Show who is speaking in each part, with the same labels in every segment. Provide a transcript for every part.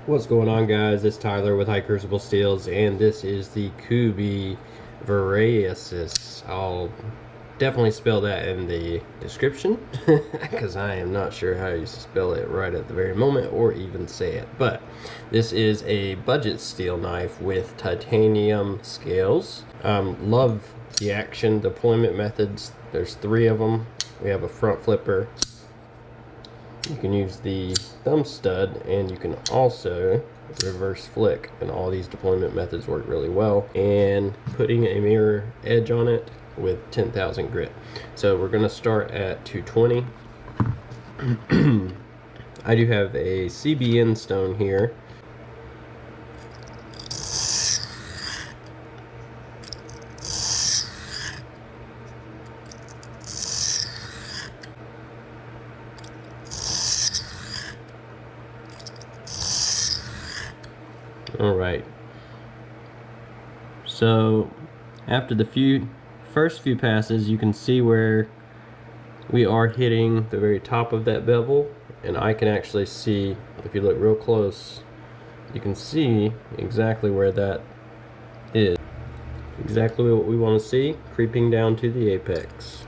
Speaker 1: What's going on, guys? It's Tyler with High Crucible Steels, and this is the Kubey Verijero. I'll definitely spell that in the description because I am not sure how you spell it right at the very moment or even say it. But this is a budget steel knife with titanium scales. Love the action deployment methods. There's 3 of them. We have a front flipper. You can use the thumb stud, and you can also reverse flick, and all these deployment methods work really well. And putting a mirror edge on it with 10,000 grit. So we're going to start at 220. I do have a CBN stone here. Alright, so after the first few passes, you can see where we are hitting the very top of that bevel, and I can actually see, if you look real close, you can see exactly where that is. Exactly what we want to see, creeping down to the apex.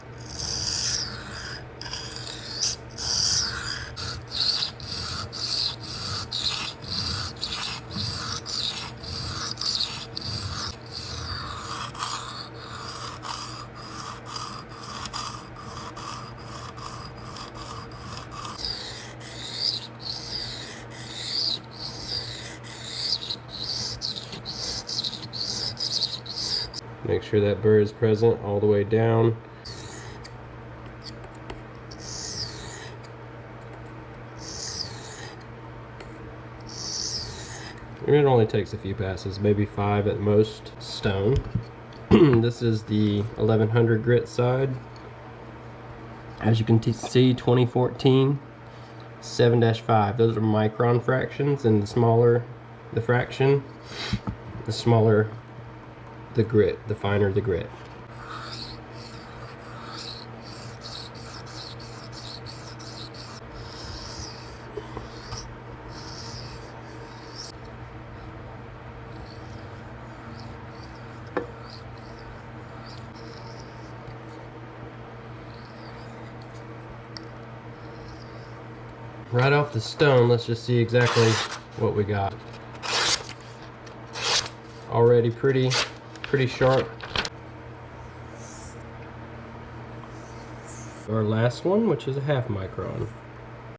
Speaker 1: Make sure that burr is present all the way down. And it only takes a few passes, maybe 5 at most. Stone. This is the 1100 grit side. As you can see, 2014 7-5. Those are micron fractions, and the smaller the fraction, the smaller the grit, the finer the grit. Right off the stone, let's just see exactly what we got. Already pretty sharp. Our last one, which is a 0.5 micron.